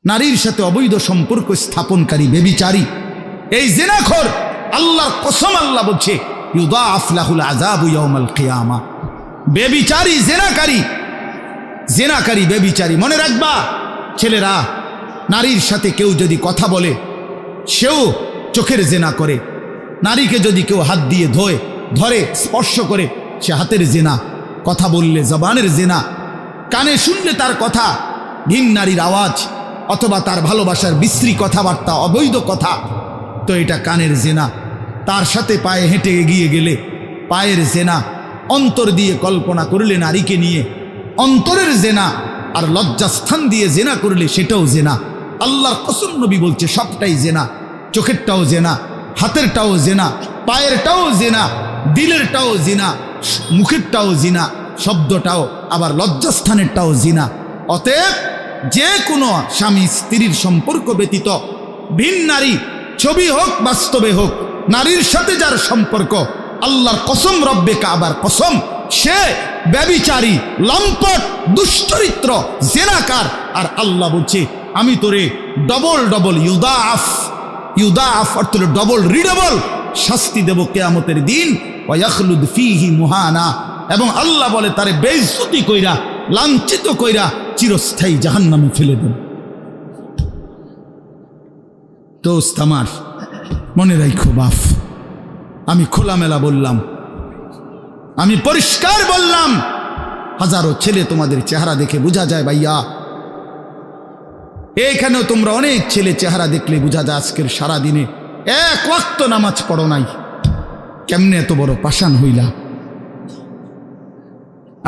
নারীর সাথে অবৈধ সম্পর্ক স্থাপনকারী ব্যভিচারী, এই জিনাখোর, আল্লাহর কসম আল্লাহ বলছে ইউদাআফ লাহুল আযাবু ইয়াউমাল কিয়ামা। ব্যভিচারী, জেনাকারী ব্যভিচারী। মনে রাখবা ছেলেরা, নারীর সাথে কেউ যদি কথা বলে সেও চোখের জেনা করে। নারীকে যদি কেউ হাত দিয়ে ধরে স্পর্শ করে সে হাতের জেনা, কথা বললে জবানের জেনা, কানে শুনলে তার কথা ভিন নারীর আওয়াজ অথবা তার ভালোবাসার বিশ্রী কথাবার্তা, অবৈধ কথা, তো এটা কানের জেনা। তার সাথে পায়ে হেঁটে এগিয়ে গেলে পায়ের জেনা। অন্তর দিয়ে কল্পনা করলে নারীকে নিয়ে অন্তরের জেনা। আর লজ্জাস্থান দিয়ে জেনা করলে সেটাও জেনা। আল্লাহর কসম নবী বলছে সবটাই জেনা। চোখেরটাও জেনা, হাতেরটাও জেনা, পায়েরটাও জেনা, দিলেরটাও জিনা, মুখেরটাও জিনা, শব্দটাও আবার লজ্জাস্থানেরটাও জিনা। অতএব যে কোনো স্বামী স্ত্রীর সম্পর্ক ব্যতীত ভিন নারী, ছবি হোক বাস্তবে হোক, নারীর সাথে যার সম্পর্ক, আল্লাহর কসম, রব্বে কাবার কসম, সে ব্যভিচারী, লম্পট, দুশ্চরিত্র, জেনাকার। আর আল্লাহ বলছে আমি তোরে ডবল ইউদাআফ অর্থ ডবল রিডবল শাস্তি দেব কিয়ামতের দিন। ওয়াখলুদ ফীহি মুহানা, এবং আল্লাহ বলে তারে বেইজ্জতি কইরা, লাঞ্ছিত কইরা চিরস্থায়ী জাহান্নামে ফেলে দেব। দোস্ত আমার, মনে রাখো বাপ, আমি খোলামেলা বললাম, আমি পরিষ্কার বললাম। হাজারো ছেলে তোমাদের চেহারা দেখে বোঝা যায় ভাইয়া। এইখানেও তোমরা অনেক ছেলে চেহারা দেখলে বোঝা যায় আজকের সারাদিনে এক ওয়াক্ত নামাজ পড়ো নাই। কেমনে এত বড় পাষাণ হইলা?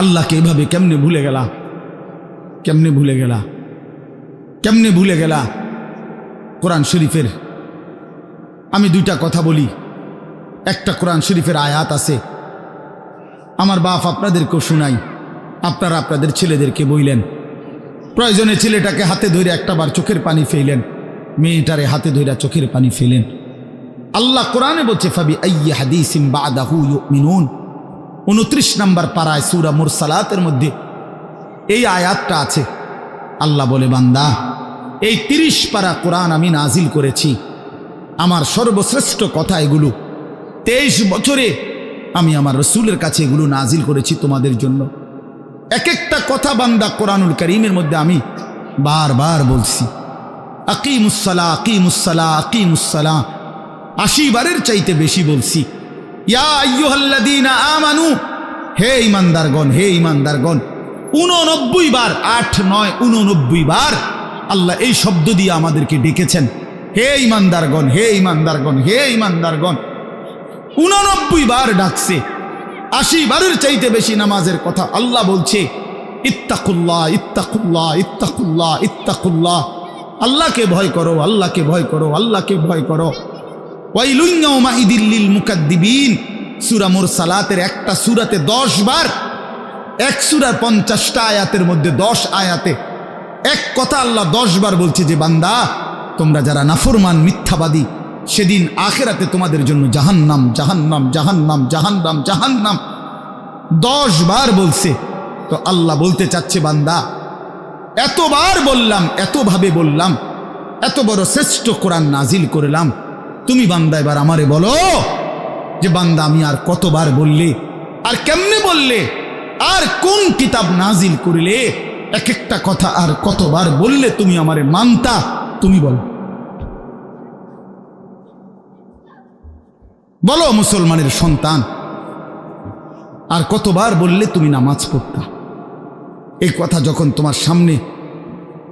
আল্লাহকে এভাবে কেমনে ভুলে গেলা? কেমনে ভুলে গেলা? কোরআন শরীফের আমি দুইটা কথা বলি। একটা কোরআন শরীফের আয়াত আছে, আমার বাপ আপনাদেরকেও শুনাই, আপনারা আপনাদের ছেলেদেরকে বইলেন। প্রয়োজনে ছেলেটাকে হাতে ধরে একটাবার চোখের পানি ফেলেন, মেয়েটারে হাতে ধরে চোখের পানি ফেলেন। আল্লাহ কোরআনে বলছে ফাবি আইয়ি হাদিসিন বাদাহু ইউমিনুন। 29 নম্বর পারায় সূরা মুরসালাতের মধ্যে এই আয়াতটা আছে। আল্লাহ বলে বান্দা, এই 30 পারা কোরআন আমি নাজিল করেছি, আমার সর্বশ্রেষ্ঠ কথা এগুলো। 23 বছরে আমি আমার রসুলের কাছে এগুলো নাজিল করেছি তোমাদের জন্য। এক একটা কথা বান্দা কোরআনুল কারীমের মধ্যে আমি বারবার বলছি, আকিমুসসালাহ আকিমুসসালাহ আকিমুসসালাহ 80 বারের চাইতে বেশি বলছি। ইয়া আইয়ুহাল্লাযীনা আমানু, হে ঈমানদারগণ, হে ঈমানদারগণ। 89 বার, 8, 9, 89 বার আল্লাহ এই শব্দ দিয়ে আমাদেরকে ডেকেছেন, হে ঈমানদারগণ, হে ঈমানদারগণ, হে ঈমানদারগণ। 89 বার ডাকছে। 80 বারের চাইতে বেশি নামাজের কথা আল্লাহ বলছে ইত্তাকুল্লাহ ইত্তাকুল্লাহ ইত্তাকুল্লাহ ইত্তাকুল্লাহ। আল্লাহকে ভয় করো, আল্লাহকে ভয় করো, আল্লাহকে ভয় করো। ওয়াইলুন ইয়াউমাইদিল লিল মুকাদ্দিবিন, সূরা মুরসালাতের একটা সূরাতে 10 বার, এক সূরার 50টা আয়াতের মধ্যে 10 আয়াতে এক কথা আল্লাহ 10 বার বলছে যে বান্দা তোমরা যারা নাফরমান, মিথ্যাবাদী, সেদিন আখিরাতে তোমাদের জন্য জাহান্নাম, জাহান্নাম, জাহান্নাম, জাহান্নাম, জাহান্নাম 10 বার বলছে। তো আল্লাহ বলতে চাচ্ছে বান্দা, এতবার বললাম, এতভাবে বললাম, এত বড় শ্রেষ্ঠ কোরআন নাজিল করলাম, তুমি বান্দা এবার আমারে বলো যে বান্দা আমি আর কতবার বললে, আর কেমনে বললে, আর কোন কিতাব নাজিল করিলে এক একটা কথা আর কতবার বললে তুমি আমারে মানতা, তুমি বলো। বলো মুসলমানের সন্তান, আর কতবার বললে তুমি নামাজ পড়তা? এই কথা যখন তোমার সামনে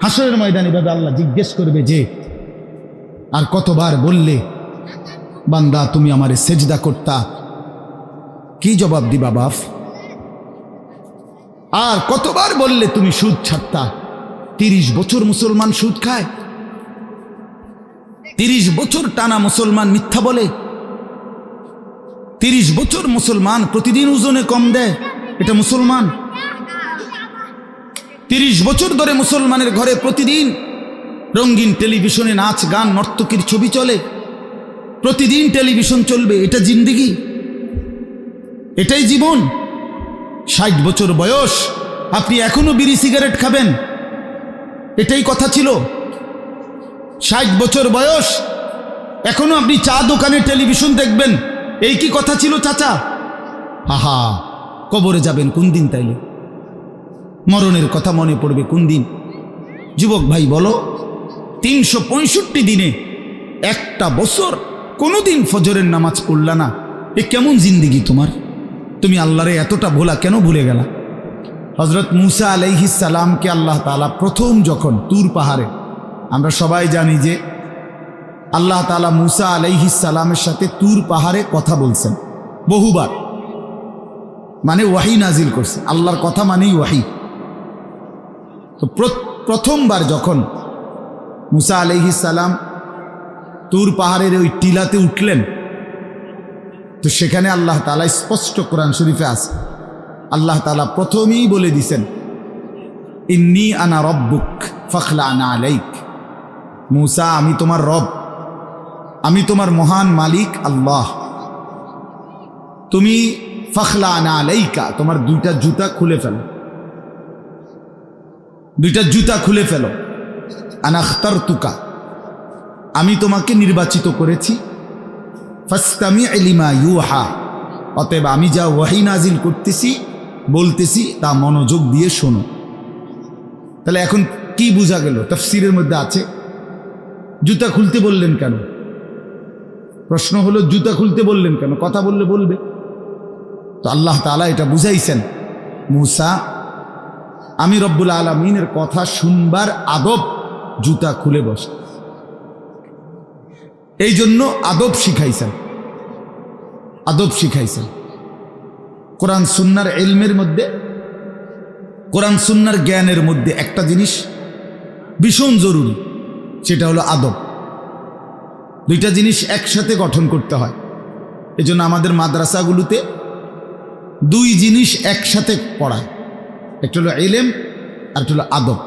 হাসরের ময়দানে ভাবে আল্লাহ জিজ্ঞেস করবে যে আর কতবার বললে বান্দা তুমি আমারে সেজদা করতা, কি জবাব দিবা বাপ? আর কতবার বললে তুমি সুদ ছাড়তা? 30 বছর মুসলমান সুদ খায়, 30 বছর টানা মুসলমান মিথ্যা বলে, 30 বছর মুসলমান প্রতিদিন ওজনে কম দেয়, এটা মুসলমান? 30 বছর ধরে মুসলমানের ঘরে প্রতিদিন রঙিন টেলিভিশনে নাচ গান নর্তকীর ছবি চলে, প্রতিদিন টেলিভিশন চলবে, এটা জিন্দেগি? এটাই জীবন? 60 বছর বয়স আপনি এখনো বিড়ি সিগারেট খাবেন, এটাই কথা ছিল? 60 বছর বয়স, এখনো আপনি চা দোকানে টেলিভিশন দেখবেন, এই কি কথা ছিল চাচা? আহা, কবরে যাবেন কোন দিন? তাইলে মরণের কথা মনে পড়বে কোন দিন? যুবক ভাই বলো, 365 দিনে একটা বছর কোনোদিন ফজরের নামাজ পড়লা না, এ কেমন জিন্দিগি তোমার? তুমি আল্লাহরে এতটা ভোলা কেন ভুলে গেলা? হজরত মুসা আলাইহিস সালামকে আল্লাহ তাআলা প্রথম যখন তুর পাহাড়ে, আমরা সবাই জানি যে আল্লাহ তাআলা মুসা আলাইহিস সালামের সাথে তুর পাহাড়ে কথা বলছেন বহুবার, মানে ওয়াহি নাজিল করছে। আল্লাহর কথা মানেই ওয়াহি। তো প্রথমবার যখন মুসা আলাইহিস সালাম তুর পাহাড়ের ওই টিলাতে উঠলেন, তো সেখানে আল্লাহ তাআলা স্পষ্ট কোরআন শরীফে আছে, আল্লাহ তাআলা প্রথমেই বলে দিছেন, ইন্নী আনা রব্বুক ফাখলা'না আলাইক। মুসা, আমি তোমার রব, আমি তোমার মহান মালিক আল্লাহ, তুমি ফাখলা'না আলাইকা, তোমার দুইটা জুতা খুলে ফেলো, দুইটা জুতা খুলে ফেলো। আনা আখতারতুকা, আমি তোমাকে নির্বাচিত করেছি। ফাসতামি' লিমা ইউহা, অতএব আমি যা ওয়াহি নাজিল করতেছি বলতেছি তা মনোযোগ দিয়ে শোনো। তাহলে এখন কি বোঝা গেল? তাফসীরের মধ্যে আছে জুতা খুলতে বললেন কেন? প্রশ্ন হলো জুতা খুলতে বললেন কেন? কথা বললে বলবে। তো আল্লাহ তাআলা এটা বুঝাইছেন, মুসা, আমি রব্বুল আলামিনের কথা শুনবার আদব জুতা খুলে বস, এই জন্য আদব শিখাইছেন, আদব শিখাইছেন। কোরআন সুন্নাহর ইলমের মধ্যে, কোরআন সুন্নাহর জ্ঞানের মধ্যে একটা জিনিস ভীষণ জরুরি, সেটা হলো আদব। দুইটা জিনিস একসাথে গঠন করতে হয়। এজন্য আমাদের মাদ্রাসাগুলোতে দুই জিনিস একসাথে পড়ায়, একটা হলো ইলম আর একটা হলো আদব।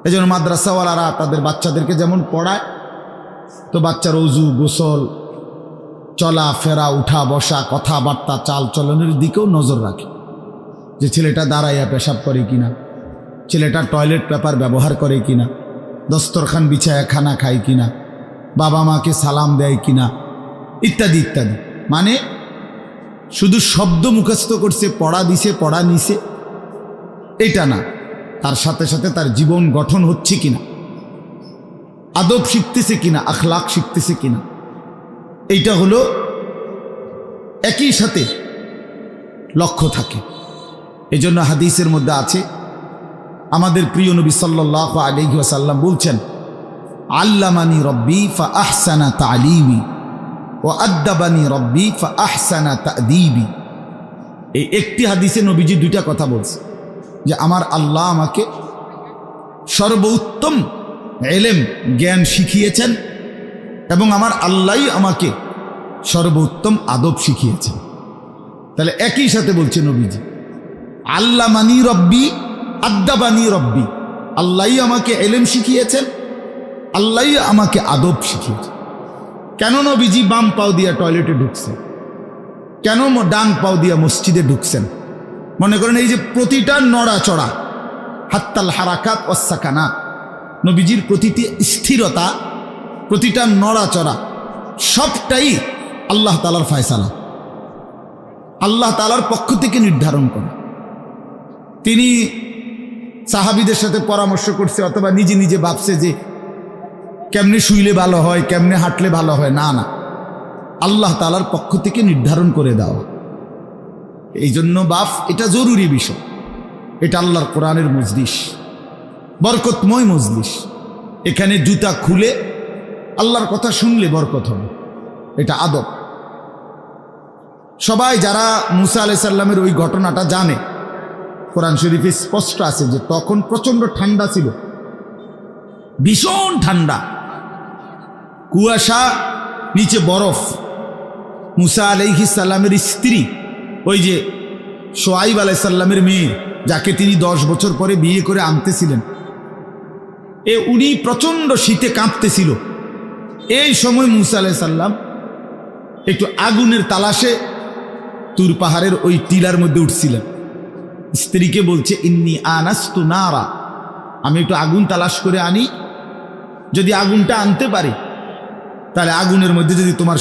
এজন্য মাদ্রাসাওয়ালারা তাদের বাচ্চাদেরকে যেমন পড়ায়, তো বাচ্চার ওযু, গোসল, চলা ফেরা, উঠা বসা, কথাবার্তা, চাল চলনের দিকেও নজর রাখে, যে ছেলেটা দাঁড়াইয়া পেশাব করে কিনা, ছেলেটা টয়লেট পেপার ব্যবহার করে কিনা, দস্তরখান বিছায়া খানা খায় কিনা, বাবা মাকে সালাম দেয় কিনা, ইত্যাদি ইত্যাদি। মানে শুধু শব্দ মুখস্থ করছে, পড়া দিছে, পড়া নিছে, এটা না, তার সাথে সাথে তার জীবন গঠন হচ্ছে কিনা, আদব শিখতেছে কিনা, আখলাক শিখতেছে কিনা, এইটা হলো একই সাথে লক্ষ্য থাকে। এজন্য হাদিসের মধ্যে আছে, আমাদের প্রিয় নবী সাল্লাল্লাহু আলাইহি ওয়াসাল্লাম বলছেন, আল্লামানি রব্বি ফা আহসানা তালিমি ওয়া আদ্দাবানি রব্বি ফা আহসানা তাদিবি। এই একটি হাদিসে নবীজি দুইটা কথা বলছে, যে আমার আল্লাহ আমাকে সর্বোত্তম ইলম জ্ঞান শিখিয়েছেন এবং আমার আল্লাহই আমাকে সর্বোত্তম আদব শিখিয়েছেন। তাহলে একই সাথে বলছে নবীজি, আল্লামানি রব্বি আদ্দাবানি রব্বি, আল্লাহই আমাকে ইলম শিখিয়েছেন, আল্লাহই আমাকে আদব শিখিয়েছেন। কেন নবীজি বাম পাও দিয়া টয়লেটে ঢুকছেন? কেন ডান পাও দিয়া মসজিদে ঢুকছেন? মনে করেন এই যে প্রতিটা নড়াচড়া, হাত্তাল হারাকাত ওয়াস সাকানাত, নবীজির প্রতিটি স্থিরতা, প্রতিটা নড়াচড়া সবটাই আল্লাহ তাআলার ফয়সালা, আল্লাহ তাআলার পক্ষ থেকে নির্ধারণ করা। তিনি সাহাবীদের সাথে পরামর্শ করছে অথবা নিজে নিজে ভাবছে যে কেমনে শুইলে ভালো হয়, কেমনে হাঁটলে ভালো হয়, না না, আল্লাহ তাআলার পক্ষ থেকে নির্ধারণ করে দেওয়া। এই জন্য বাপ, এটা জরুরি বিষয়। এটা আল্লাহর কোরআনের মজলিস, বরকতময় মজলিস। এখানে জুতা খুলে আল্লাহর কথা শুনলে বরকত হবে, এটা আদব। সবাই যারা মুসা আলাইহিস সালামের ওই ঘটনাটা জানে, কোরআন শরীফে স্পষ্ট আছে যে তখন প্রচণ্ড ঠান্ডা ছিল, ভীষণ ঠান্ডা, কুয়াশা, নিচে বরফ। মুসা আলাইহিস সালামের স্ত্রী, ওই যে শুআয়ব আলাইহিস সালামের মেয়ে, যাকে তিনি 10 বছর পরে বিয়ে করে আনতেছিলেন, উনি প্রচণ্ড শীতে কাঁপতেছিল। এই সময় মুসা আলাইহিস সালাম একটু আগুনের তালাশে তুর পাহাড়ের ওই টিলার মধ্যে উঠছিলেন। স্ত্রীকে বলছে, ইন্নী আনাস্তু নারা, আমি একটু আগুন তালাশ করে আনি, যদি আগুনটা আনতে পারে, তাহলে আগুনের মধ্যে যদি তোমার